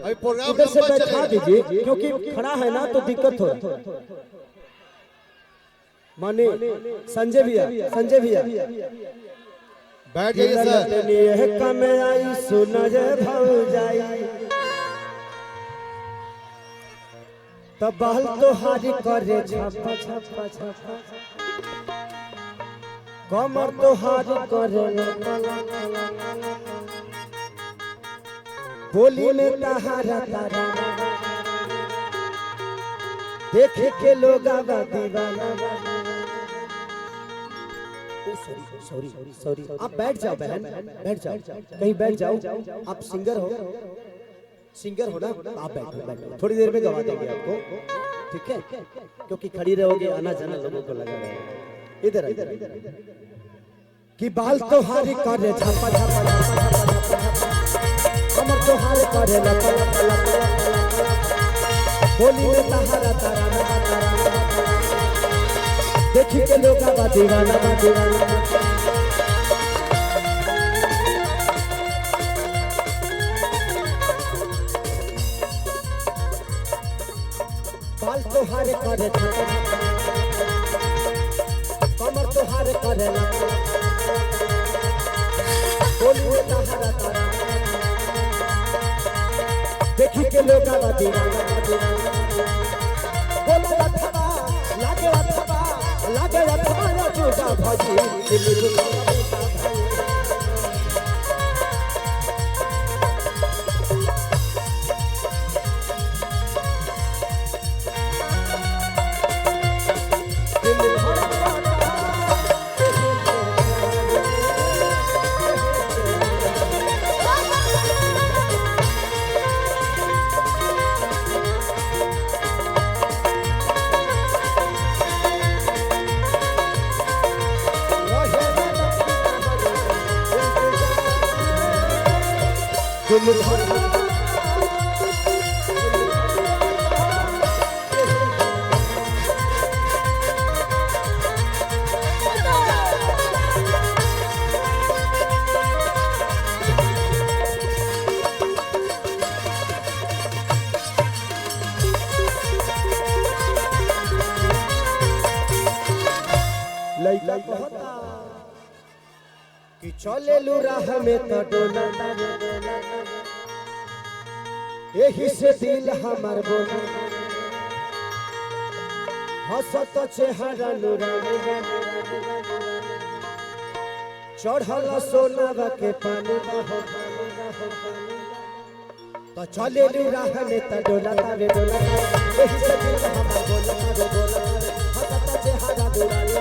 अभी प्रोग्राम इधर से लंबा बैठा चलेगा। दीजिए क्योंकि खड़ा है ना तो दिक्कत हो रहा है। माने संजय भैया बैठ जाइए सर। ये कम आई सुन रे भौजाई तब बहल तो हारी करे छापा छापा छापा कमर तो हारी करे बोली में तहारा तारा देखे के लोग दीवाना। सॉरी आप बैठ जाओ बहन, बैठ जाओ, कहीं बैठ जाओ। आप सिंगर हो ना, आप बैठो, थोड़ी देर में गवा देंगे आपको, ठीक है? क्योंकि खड़ी रहोगे आना जाना लोगों को लगा रहेगा। इधर कि बाल तो हारी करे छापा छापा कमर तो हारी करे लपा लपा लपा बोली में तहारा तारा देखी के लोग दीवाना बाल तो हारे करे कमर तो हारे करे बोली में तहारा तारा देखी के लोग लागे अथवा चूटा भजी लइका कहता कि चले लू राह में तो डोला यही से दिल हमार बोला हंसत चेहरा नुरानी चढ़ल सोना के पानी तो चले लू राह में तो डोला यही से दिल हमार बोला हंसत चेहरा नुरानी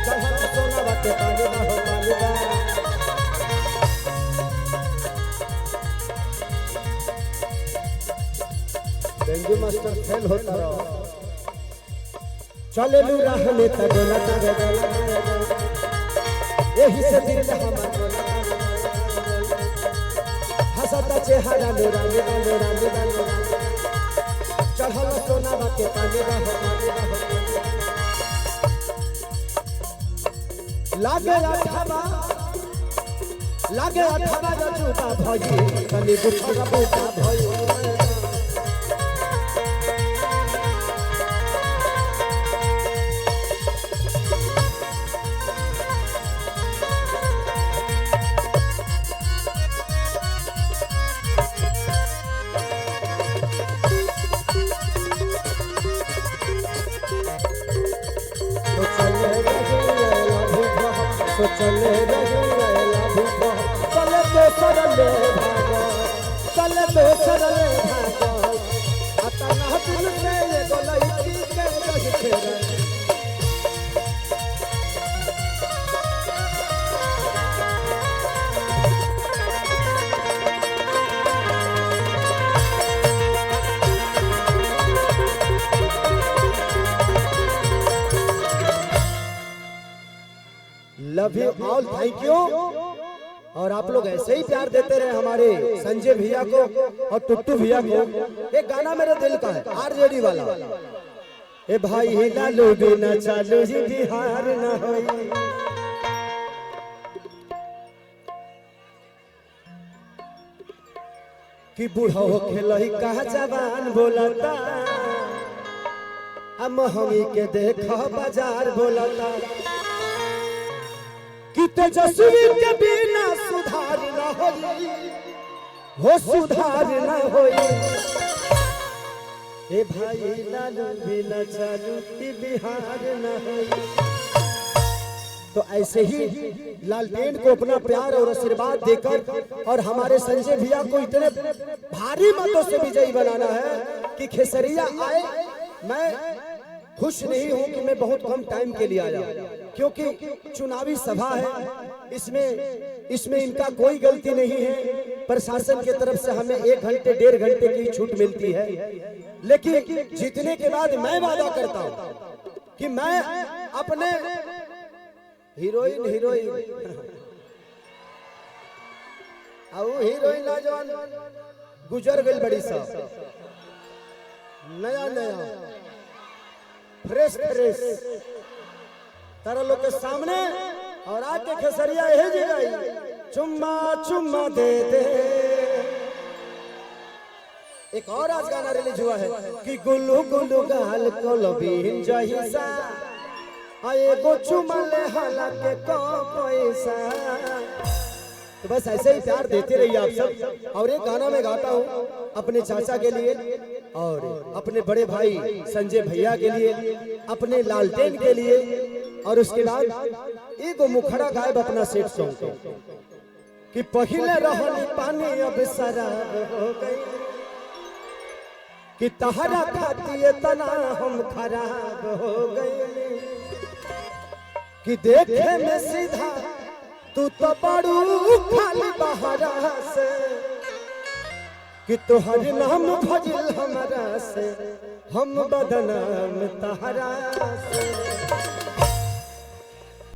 चढ़ल सोना के पानी डेंगू मास्टर फेल होता रहो चले लू राह में तडोला यही से दिल हमारा हंसता चेहरा नूरानी चढ़ल सोना के पानी लागे अठावा जूता भई कनी बुखरा बुता भई चले love you all, thank you. और आप लोग ऐसे ही प्यार देते रहे हमारे संजय भैया को और टुट्टू भैया को। एक गाना मेरे दिल का है आरजेडी वाला, ए भाई हिला लो बिना चालू ही बिहार न होई। कि बूढ़ा हो खेलही कहा जवान बोलता हम हमी के देखा बाजार बोलता कि तेजस्वी के बिना सुधार न होई हो सुधार न होई ए भाई लालू बिना चालू की बिहार न होई। तो ऐसे ही लालटेन को अपना प्यार और आशीर्वाद देकर और हमारे संजय भैया को इतने भारी मतों से विजयी बनाना है कि खेसरिया आए। मैं खुश नहीं हूं कि मैं बहुत कम टाइम के लिए आया, क्योंकि चुनावी सभा है, इसमें इनका कोई गलती नहीं है। प्रशासन की तरफ से हमें 1 घंटे 1.5 घंटे की छूट मिलती है, लेकिन जीतने के बाद मैं वादा करता हूं कि मैं अपने हीरोइन जवान गुजर गई बड़ी सा नया फ्रेश तारा लोग के सामने और आके खेसरिया यही जगह चुम्मा दे दे। एक और आज गाना रिलीज हुआ है कि गुल्लू गुल्लू गाल कोलबीन जहिसा आए गो चुमले हाला के को पैसा। तो बस ऐसे ही प्यार देते रहिए आप सब। और एक गाना मैं गाता हूँ अपने चाचा के लिए और अपने बड़े भाई संजय भैया के लिए, अपने लालटेन के लिए, और उसके बाद एक मुखड़ा गायब अपना सेट सॉन्ग कि पहले रहनी पानी अब शराब हो गई कि तहरा खाती तना हम खराब हो गए कि देखे में सीधा तू तो बड़ू खाली बहरा से कि तोहर नाम भजिल हमारा से हम बदनाम तहरा से।